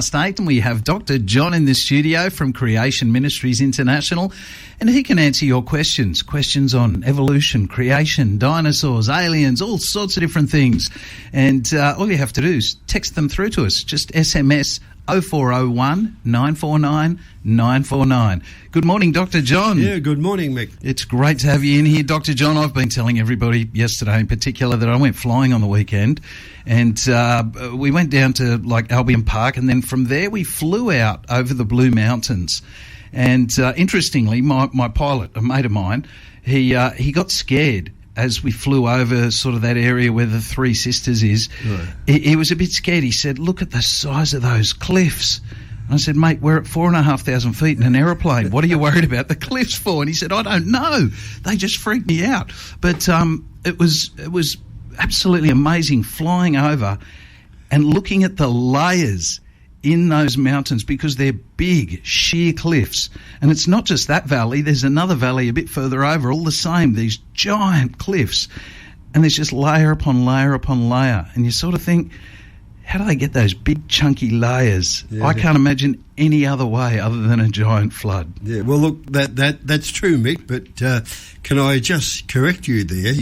State, and we have Dr. John in the studio from Creation Ministries International, and he can answer your questions on evolution, creation, dinosaurs, aliens, all sorts of different things. And all you have to do is text them through to us. Just SMS 0401 949 949. Good morning, Dr. John. Yeah, good morning, Mick. It's great to have you in here, Dr. John. I've been telling everybody yesterday in particular that I went flying on the weekend, and we went down to like Albion Park, and then from there we flew out over the Blue Mountains. And interestingly, my pilot, a mate of mine, he got scared as we flew over sort of that area where the Three Sisters is. Right. He was a bit scared. He said, "Look at the size of those cliffs." I said, "Mate, we're at 4,500 feet in an aeroplane. What are you worried about the cliffs for?" And he said, "I don't know. They just freaked me out." But it was absolutely amazing flying over and looking at the layers in those mountains, because they're big, sheer cliffs. And it's not just that valley. There's another valley a bit further over, all the same, these giant cliffs. And there's just layer upon layer upon layer. And you sort of think, how do they get those big chunky layers? Yeah, I can't imagine any other way other than a giant flood. Yeah, well, look, that's true, Mick, but can I just correct you there?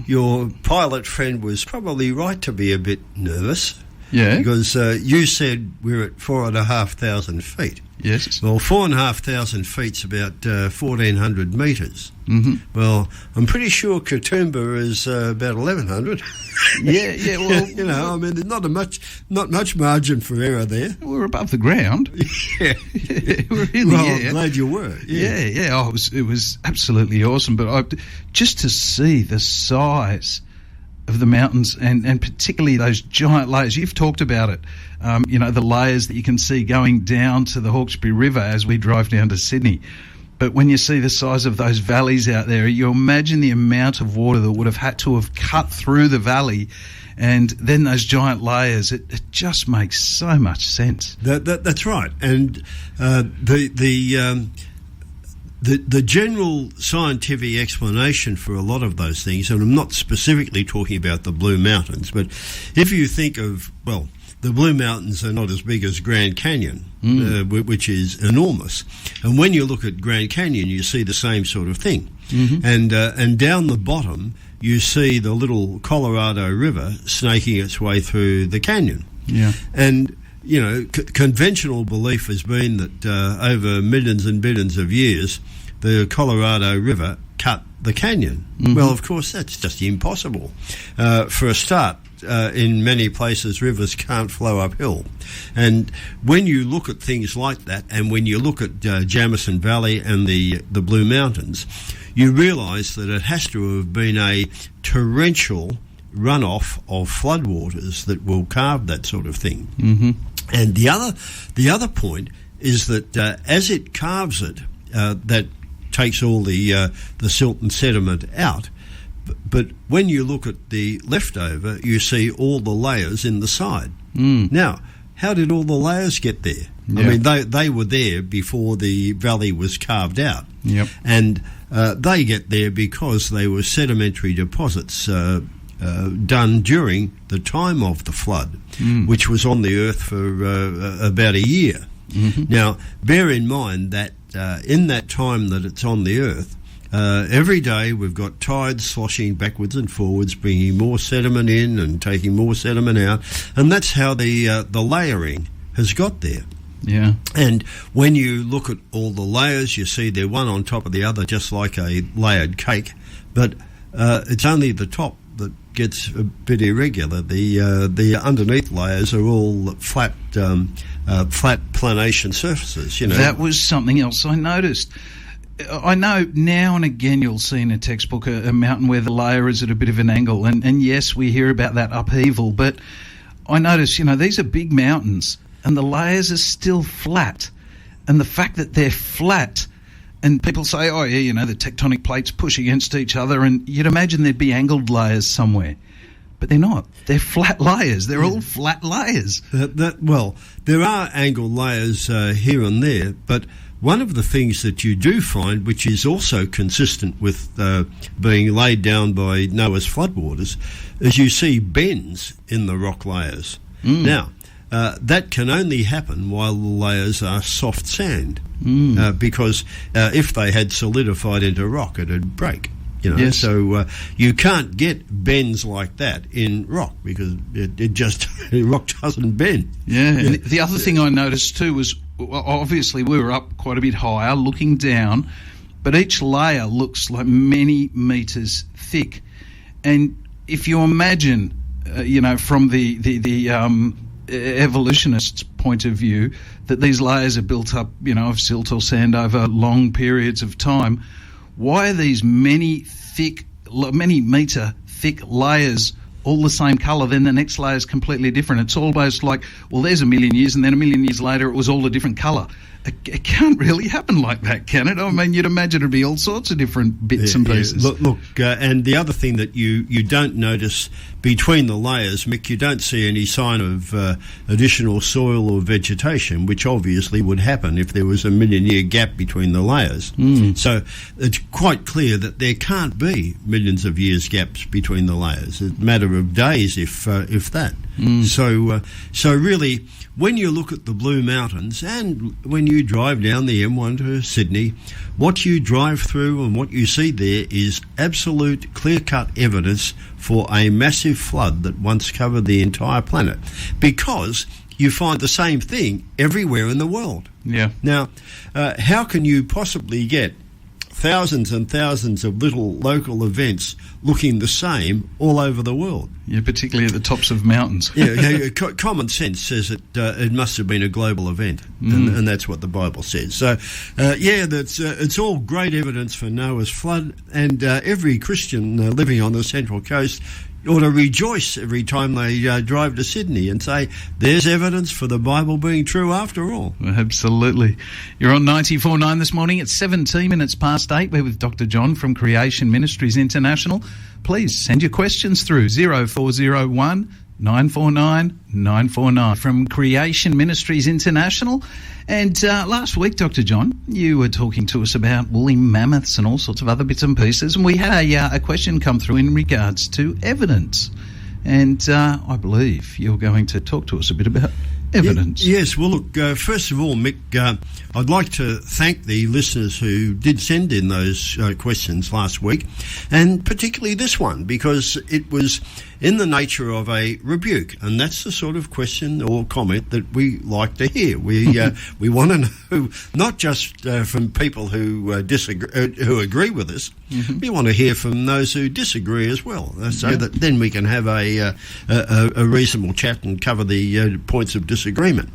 Your pilot friend was probably right to be a bit nervous. Yeah. Because you said we're at 4,500 feet. Yes. Well, 4,500 feet's about 1,400 metres. Mm-hmm. Well, I'm pretty sure Katoomba is about 1,100. Yeah. Well, you know, I mean, there's not much margin for error there. We're above the ground. Yeah. We're in the air. I'm glad you were. Yeah. Oh, it was absolutely awesome. But just to see the size of the mountains, and particularly those giant layers. You've talked about it, the layers that you can see going down to the Hawkesbury River as we drive down to Sydney. But when you see the size of those valleys out there, you imagine the amount of water that would have had to have cut through the valley, and then those giant layers. It just makes so much sense. That's right. And The general scientific explanation for a lot of those things, and I'm not specifically talking about the Blue Mountains, but if you think of, well, the Blue Mountains are not as big as Grand Canyon, which is enormous. And when you look at Grand Canyon, you see the same sort of thing. Mm-hmm. And down the bottom, you see the little Colorado River snaking its way through the canyon. Yeah. And you know, conventional belief has been that over millions and billions of years, the Colorado River cut the canyon. Mm-hmm. Well, of course, that's just impossible. For a start, in many places, rivers can't flow uphill. And when you look at things like that, and when you look at Jamison Valley and the Blue Mountains, you realise that it has to have been a torrential runoff of floodwaters that will carve that sort of thing. Mm-hmm. And the other point is that as it carves it, that takes all the silt and sediment out. But when you look at the leftover, you see all the layers in the side. Mm. Now, how did all the layers get there? Yeah. I mean, they were there before the valley was carved out. Yep. And they get there because they were sedimentary deposits done during the time of the flood, which was on the earth for about a year. Mm-hmm. Now, bear in mind that in that time that it's on the earth, every day we've got tides sloshing backwards and forwards, bringing more sediment in and taking more sediment out, and that's how the layering has got there. Yeah. And when you look at all the layers, you see they're one on top of the other, just like a layered cake, but it's only the top that gets a bit irregular. The underneath layers are all flat planation surfaces. You know, that was something else I noticed. I know now and again you'll see in a textbook a mountain where the layer is at a bit of an angle, and yes, we hear about that upheaval, but I notice, these are big mountains and the layers are still flat, and the fact that they're flat. And people say, oh, yeah, the tectonic plates push against each other, and you'd imagine there'd be angled layers somewhere. But they're not. They're flat layers. They're all flat layers. Well, there are angled layers here and there, but one of the things that you do find, which is also consistent with being laid down by Noah's floodwaters, is you see bends in the rock layers. Mm. Now, that can only happen while the layers are soft sand, because if they had solidified into rock, it'd break. Yes. So you can't get bends like that in rock because rock doesn't bend. Yeah. And the other thing I noticed too was, obviously we were up quite a bit higher, looking down, but each layer looks like many meters thick. And if you imagine, from the evolutionist's point of view, that these layers are built up, of silt or sand over long periods of time, why are these many meter thick layers all the same colour? Then the next layer is completely different. It's almost like, well, there's a million years, and then a million years later it was all a different colour. It can't really happen like that, can it? I mean, you'd imagine it'd be all sorts of different bits and pieces. Look, and the other thing that you don't notice between the layers, Mick, you don't see any sign of additional soil or vegetation, which obviously would happen if there was a million-year gap between the layers. So it's quite clear that there can't be millions of years gaps between the layers. It's a matter of days, if that. So really, when you look at the Blue Mountains and when you drive down the M1 to Sydney, what you drive through and what you see there is absolute clear-cut evidence for a massive flood that once covered the entire planet, because you find the same thing everywhere in the world. Yeah. Now, how can you possibly get thousands and thousands of little local events looking the same all over the world? Yeah, particularly at the tops of mountains. Common sense says that it must have been a global event, and that's what the Bible says. So, it's all great evidence for Noah's flood, and every Christian living on the Central Coast ought to rejoice every time they drive to Sydney and say, there's evidence for the Bible being true after all. Absolutely. You're on 94.9 this morning. It's 17 minutes past 8. We're with Dr. John from Creation Ministries International. Please send your questions through 0401 949 949 from Creation Ministries International. And last week, Dr. John, you were talking to us about woolly mammoths and all sorts of other bits and pieces, and we had a question come through in regards to evidence. And I believe you're going to talk to us a bit about evidence. Yes, well, look, first of all, Mick, I'd like to thank the listeners who did send in those questions last week, and particularly this one, because it was in the nature of a rebuke, and that's the sort of question or comment that we like to hear. We want to know, not just from people who disagree, who agree with us, we want to hear from those who disagree as well, so that then we can have a reasonable chat and cover the points of disagreement.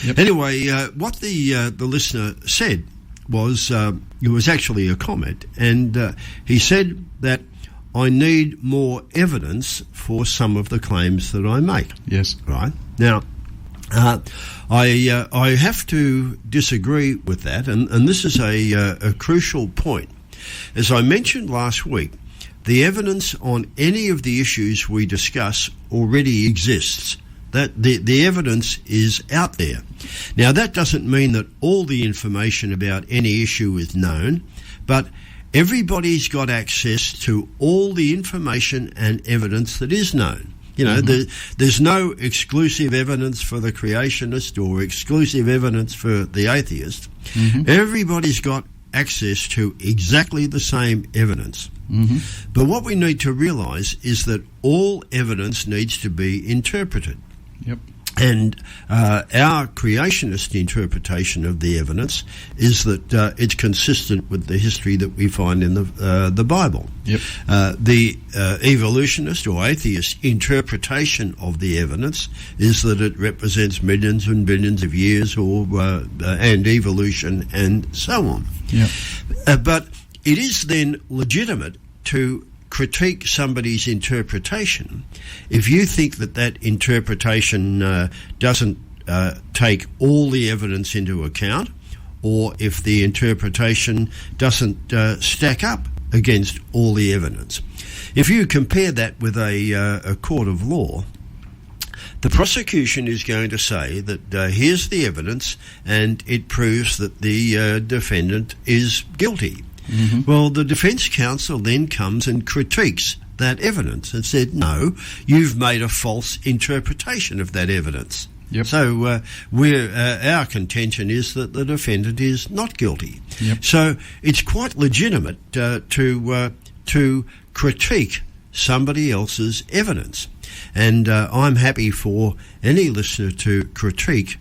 Yep. Anyway, what the listener said was, it was actually a comment, and he said that I need more evidence for some of the claims that I make. Yes. Right. Now, I have to disagree with that, and this is a crucial point. As I mentioned last week, the evidence on any of the issues we discuss already exists. That the evidence is out there. Now, that doesn't mean that all the information about any issue is known, but everybody's got access to all the information and evidence that is known. There's no exclusive evidence for the creationist or exclusive evidence for the atheist. Everybody's got access to exactly the same evidence. But what we need to realise is that all evidence needs to be interpreted. Yep. And our creationist interpretation of the evidence is that it's consistent with the history that we find in the Bible. Yep. The evolutionist or atheist interpretation of the evidence is that it represents millions and billions of years, and evolution and so on. Yep. But it is then legitimate to critique somebody's interpretation if you think that interpretation doesn't take all the evidence into account, or if the interpretation doesn't stack up against all the evidence. If you compare that with a court of law, the prosecution is going to say that here's the evidence and it proves that the defendant is guilty. Well, the defence counsel then comes and critiques that evidence and said, no, you've made a false interpretation of that evidence. Yep. So our contention is that the defendant is not guilty. Yep. So it's quite legitimate to critique somebody else's evidence. And I'm happy for any listener to critique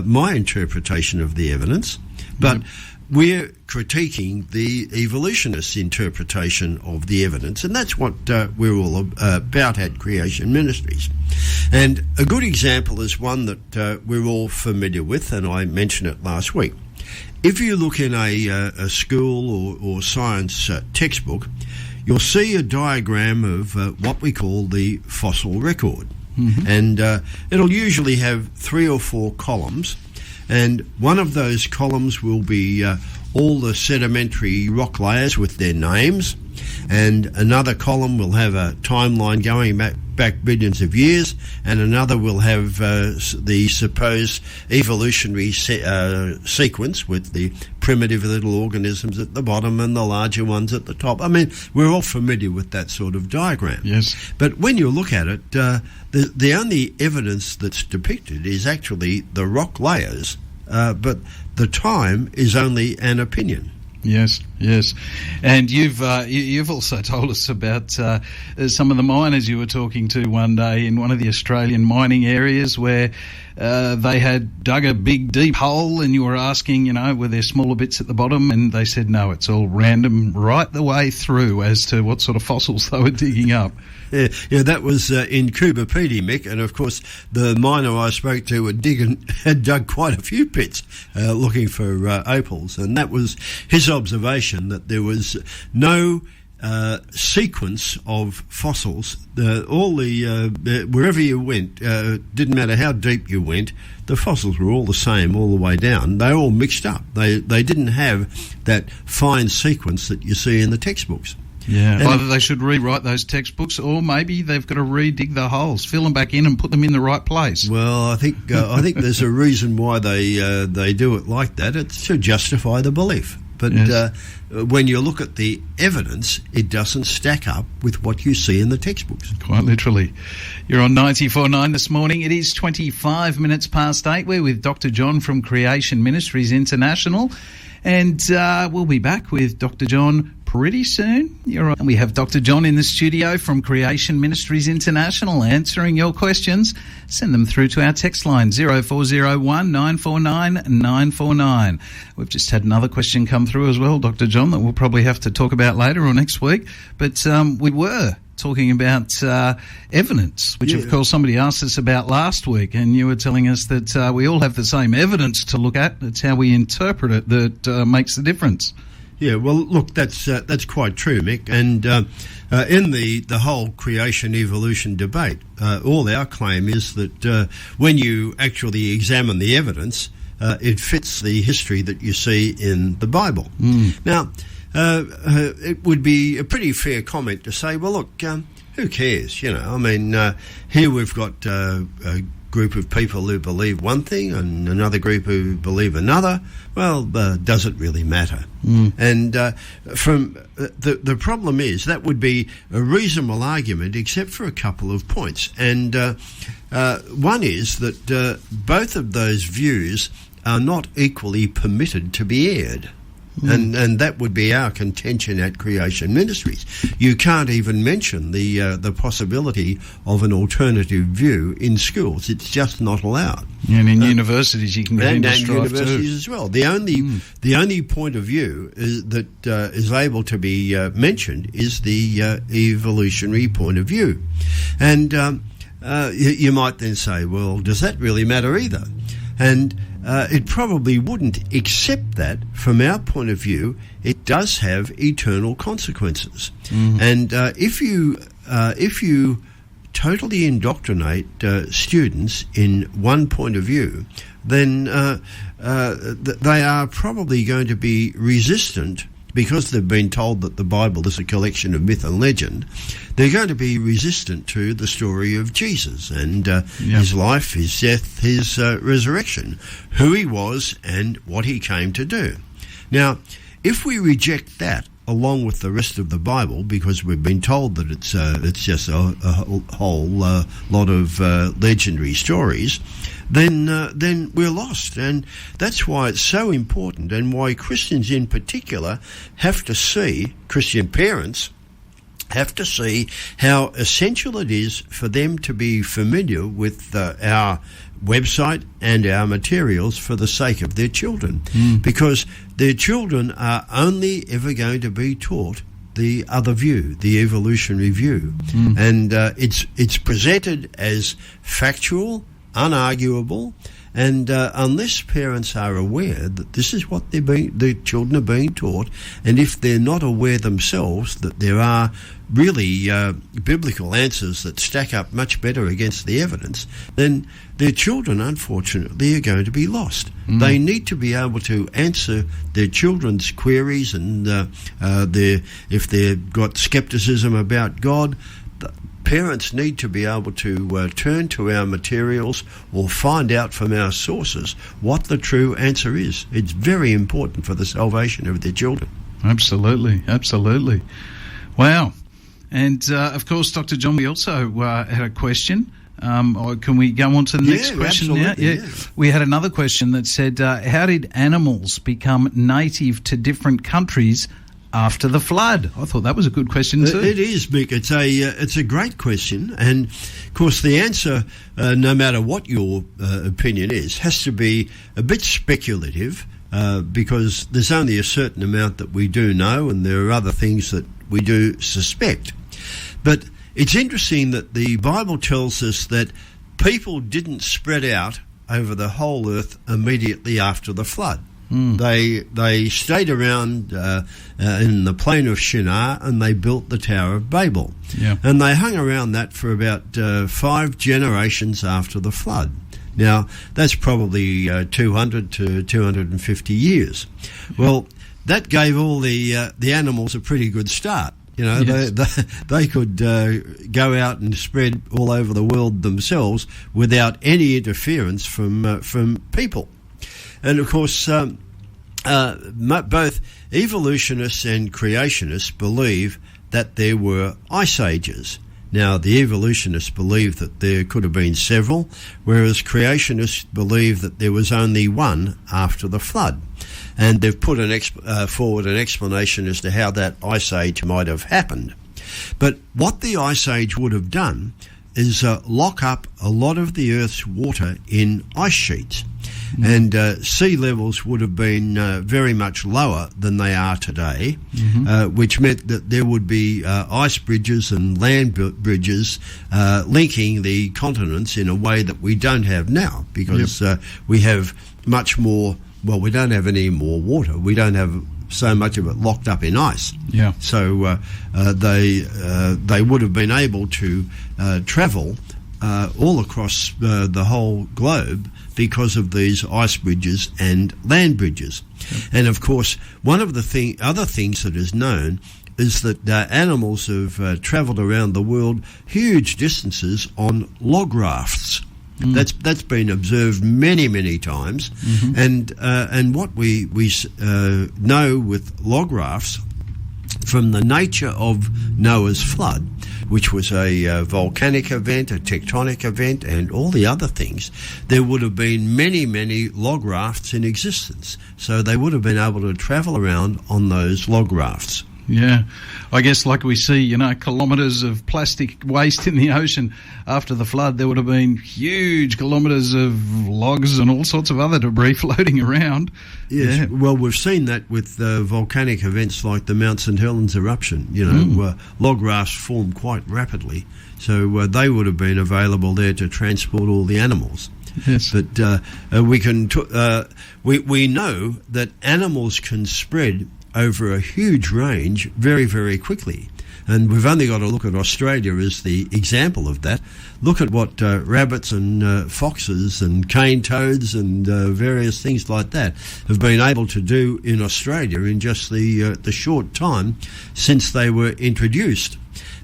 my interpretation of the evidence, but we're critiquing the evolutionists' interpretation of the evidence, and that's what we're all about at Creation Ministries. And a good example is one that we're all familiar with, and I mentioned it last week. If you look in a school or science textbook, you'll see a diagram of what we call the fossil record. Mm-hmm. And it'll usually have 3 or 4 columns, and one of those columns will be all the sedimentary rock layers with their names, and another column will have a timeline going back billions of years, and another will have the supposed evolutionary sequence with the primitive little organisms at the bottom and the larger ones at the top. I mean, we're all familiar with that sort of diagram. Yes. But when you look at it, the only evidence that's depicted is actually the rock layers, but the time is only an opinion. Yes, yes. And you've also told us about some of the miners you were talking to one day in one of the Australian mining areas where they had dug a big, deep hole, and you were asking, were there smaller bits at the bottom? And they said, no, it's all random right the way through as to what sort of fossils they were digging up. Yeah, that was in Coober Pedy, Mick, and of course the miner I spoke to had dug quite a few pits looking for opals, and that was his observation, that there was no sequence of fossils. Wherever you went, didn't matter how deep you went, the fossils were all the same all the way down. They all mixed up. They didn't have that fine sequence that you see in the textbooks. Yeah, either they should rewrite those textbooks, or maybe they've got to redig the holes, fill them back in, and put them in the right place. Well, I think there's a reason why they do it like that. It's to justify the belief. But yes, when you look at the evidence, it doesn't stack up with what you see in the textbooks. Quite literally. You're on 94.9 this morning. It is 25 minutes past 8. We're with Dr. John from Creation Ministries International, and we'll be back with Dr. John pretty soon. And we have Dr. John in the studio from Creation Ministries International answering your questions. Send them through to our text line 0401 949 949. We've just had another question come through as well, Dr. John, that we'll probably have to talk about later or next week. But we were talking about evidence, which of course somebody asked us about last week, and you were telling us that we all have the same evidence to look at. It's how we interpret it that makes the difference. Yeah, well, look, that's quite true, Mick. And in the whole creation-evolution debate, all our claim is that when you actually examine the evidence, it fits the history that you see in the Bible. Mm. Now, it would be a pretty fair comment to say, well, look, who cares? Here we've got a group of people who believe one thing and another group who believe another. Well, does it really matter? Mm. And from the problem is that would be a reasonable argument, except for a couple of points. And one is that both of those views are not equally permitted to be aired. And that would be our contention at Creation Ministries. You can't even mention the possibility of an alternative view in schools. It's just not allowed. And in universities, you can get into strife too. And universities as well. The only point of view that is able to be mentioned is the evolutionary point of view. And you might then say, well, does that really matter either? And it probably wouldn't, except that, from our point of view, it does have eternal consequences. Mm-hmm. And if you totally indoctrinate students in one point of view, then they are probably going to be resistant, because they've been told that the Bible is a collection of myth and legend. They're going to be resistant to the story of Jesus and his life, his death, his resurrection, who he was and what he came to do. Now, if we reject that along with the rest of the Bible, because we've been told that it's just a whole lot of legendary stories, then we're lost. And that's why it's so important, and why Christians in particular have to see, Christian parents have to see how essential it is for them to be familiar with our website and our materials for the sake of their children, because their children are only ever going to be taught the other view, the evolutionary view, and it's presented as factual, unarguable, and unless parents are aware that this is what the children are being taught, and if they're not aware themselves that there are really biblical answers that stack up much better against the evidence, then their children, unfortunately, are going to be lost. They need to be able to answer their children's queries, and if they've got skepticism about God, parents need to be able to turn to our materials or find out from our sources what the true answer is. It's very important for the salvation of their children. Absolutely, absolutely. Wow. And, of course, Dr. John, we also had a question. Or can we go on to the next question now? Yeah. We had another question that said, how did animals become native to different countries after the flood? I thought that was a good question too. It is, Mick. It's a great question, and of course the answer, no matter what your opinion is, has to be a bit speculative, because there's only a certain amount that we do know, and there are other things that we do suspect. But it's interesting that the Bible tells us that people didn't spread out over the whole earth immediately after the flood. They stayed around in the plain of Shinar, and they built the Tower of Babel. And they hung around that for about 5 generations after the flood. Now, that's probably 200 to 250 years. Well, that gave all the animals a pretty good start. You know, they could go out and spread all over the world themselves without any interference from people. And of course, both evolutionists and creationists believe that there were ice ages. Now, the evolutionists believe that there could have been several, whereas creationists believe that there was only one after the flood. And they've put forward an explanation as to how that ice age might have happened. But what the ice age would have done is lock up a lot of the Earth's water in ice sheets. And sea levels would have been very much lower than they are today, which meant that there would be ice bridges and land bridges linking the continents in a way that we don't have now, because we have much more. Well, we don't have any more water. We don't have so much of it locked up in ice. So they would have been able to travel all across the whole globe because of these ice bridges and land bridges. And of course, one of the other things that is known is that animals have travelled around the world huge distances on log rafts. That's been observed many times, and what we know with log rafts from the nature of Noah's flood, which was a volcanic event, a tectonic event, and all the other things, there would have been many log rafts in existence. So they would have been able to travel around on those log rafts. Yeah, I guess like we see, kilometres of plastic waste in the ocean after the flood, there would have been huge kilometres of logs and all sorts of other debris floating around. Yes, well, we've seen that with volcanic events like the Mount St Helens eruption. Log rafts form quite rapidly, so they would have been available there to transport all the animals. Yes, but we know that animals can spread over a huge range very quickly. And we've only got to look at Australia as the example of that. Look at what rabbits and foxes and cane toads and various things like that have been able to do in Australia in just the short time since they were introduced.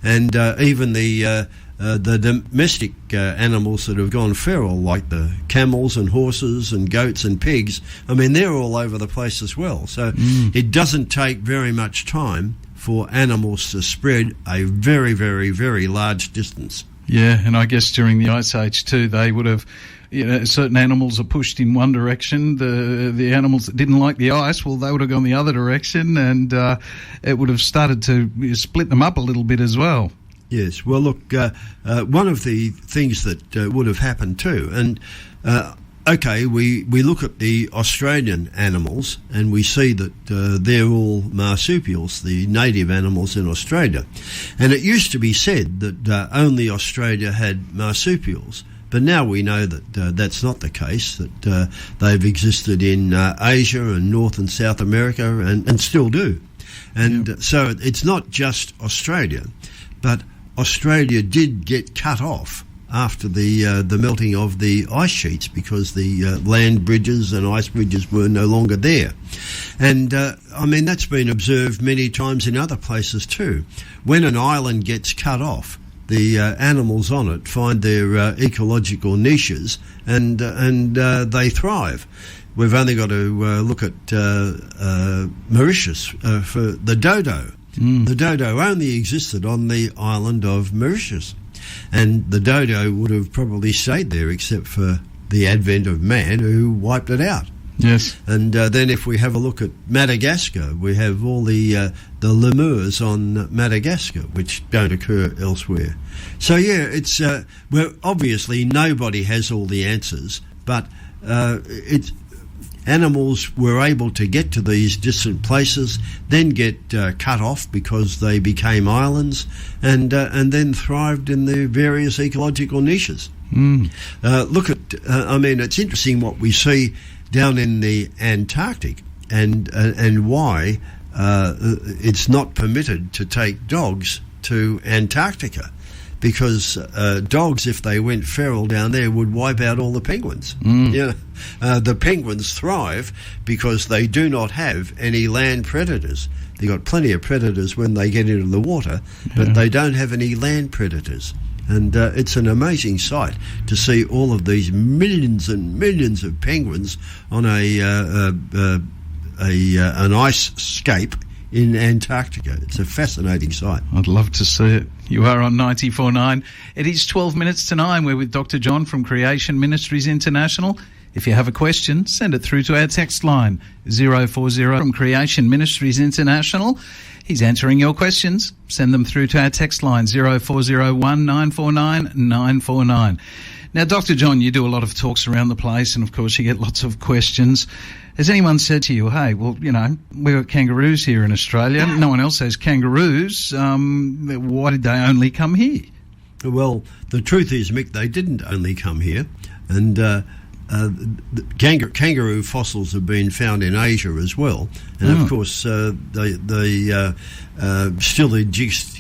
And even the domestic animals that have gone feral, like the camels and horses and goats and pigs, I mean, they're all over the place as well. So it doesn't take very much time for animals to spread a very large distance. Yeah, and I guess during the Ice Age too, they would have certain animals are pushed in one direction. The animals that didn't like the ice, well, they would have gone the other direction, and it would have started to split them up a little bit as well. Yes, well, look, one of the things that would have happened too, and we look at the Australian animals and we see that they're all marsupials, the native animals in Australia. And it used to be said that only Australia had marsupials, but now we know that that's not the case, that they've existed in Asia and North and South America and still do. And so it's not just Australia, but Australia did get cut off after the melting of the ice sheets, because the land bridges and ice bridges were no longer there. And that's been observed many times in other places too. When an island gets cut off, the animals on it find their ecological niches and they thrive. We've only got to look at Mauritius for the dodo. The dodo only existed on the island of Mauritius, and the dodo would have probably stayed there except for the advent of man, who wiped it out. Yes. And then if we have a look at Madagascar, we have all the lemurs on Madagascar, which don't occur elsewhere. So it's obviously nobody has all the answers, but animals were able to get to these distant places, then get cut off because they became islands, and then thrived in their various ecological niches. Look at, it's interesting what we see down in the Antarctic, and why it's not permitted to take dogs to Antarctica. Because dogs, if they went feral down there, would wipe out all the penguins. The penguins thrive because they do not have any land predators. They've got plenty of predators when they get into the water, but they don't have any land predators. And it's an amazing sight to see all of these millions and millions of penguins on an ice scape in Antarctica. It's a fascinating sight. I'd love to see it. You are on 94.9. It is 12 minutes to 9. We're with Dr. John from Creation Ministries International. If you have a question, send it through to our text line 040 from Creation Ministries International. He's answering your questions. Send them through to our text line 0401 949 949. Now, Dr. John, you do a lot of talks around the place, and of course you get lots of questions. Has anyone said to you, hey, well, we've got kangaroos here in Australia. No one else has kangaroos. Why did they only come here? Well, the truth is, Mick, they didn't only come here. And kangaroo fossils have been found in Asia as well. And of course,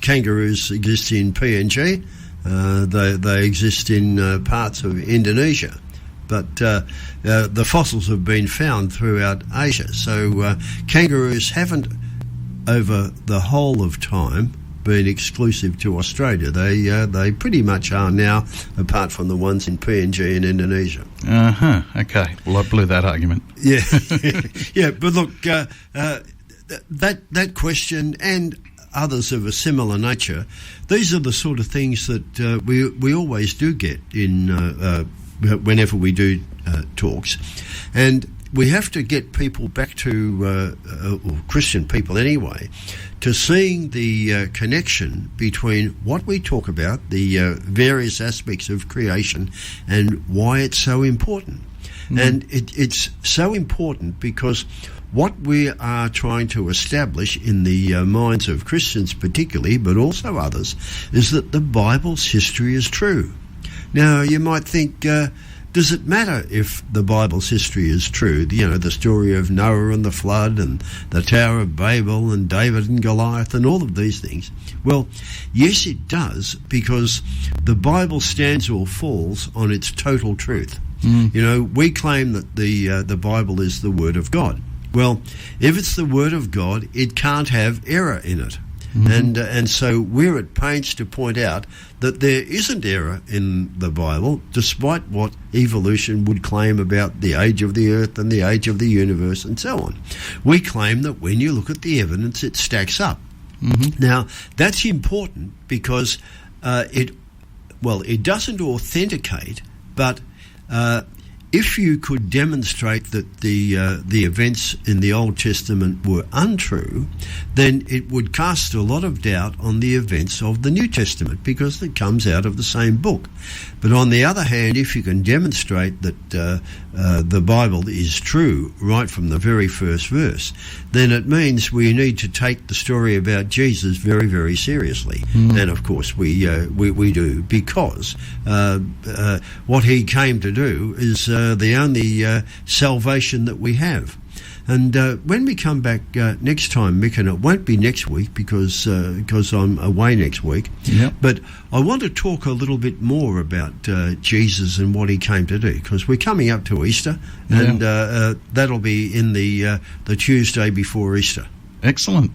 kangaroos exist in PNG. They exist in parts of Indonesia. But the fossils have been found throughout Asia. So kangaroos haven't, over the whole of time, been exclusive to Australia. They pretty much are now, apart from the ones in PNG and Indonesia. Okay. Well, I blew that argument. Yeah. Yeah. But look, that question and others of a similar nature, these are the sort of things that we always do get in whenever we do talks. And we have to get people back to, or Christian people anyway, to seeing the connection between what we talk about, the various aspects of creation, and why it's so important. And it's so important because what we are trying to establish in the minds of Christians particularly, but also others, is that the Bible's history is true. Now, you might think, does it matter if the Bible's history is true? The story of Noah and the flood and the Tower of Babel and David and Goliath and all of these things. Well, yes, it does, because the Bible stands or falls on its total truth. We claim that the Bible is the Word of God. Well, if it's the Word of God, it can't have error in it. And so we're at pains to point out that there isn't error in the Bible, despite what evolution would claim about the age of the earth and the age of the universe and so on. We claim that when you look at the evidence, it stacks up. Now, that's important because it doesn't authenticate, but if you could demonstrate that the events in the Old Testament were untrue, then it would cast a lot of doubt on the events of the New Testament, because it comes out of the same book. But on the other hand, if you can demonstrate that the Bible is true right from the very first verse, then it means we need to take the story about Jesus very, very seriously. And of course we do, because what he came to do is the only salvation that we have. And when we come back next time, Mick, and it won't be next week because I'm away next week, but I want to talk a little bit more about Jesus and what he came to do, because we're coming up to Easter, and that'll be in the Tuesday before Easter. Excellent.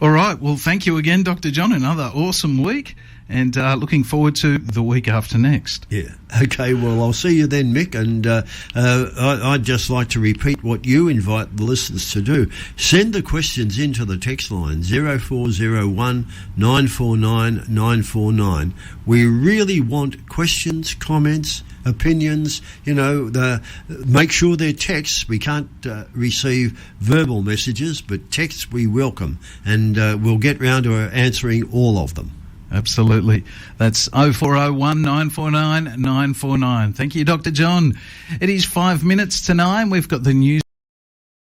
All right, well, thank you again, Dr. John. Another awesome week, and looking forward to the week after next. Yeah. Okay, well, I'll see you then, Mick, and I'd just like to repeat what you invite the listeners to do. Send the questions into the text line 0401 949 949. We really want questions, comments, opinions. Make sure they're texts. We can't receive verbal messages, but texts we welcome, and we'll get round to answering all of them. Absolutely. That's 0401 949 949. Thank you, Dr. John. It is 5 minutes to 9. We've got the news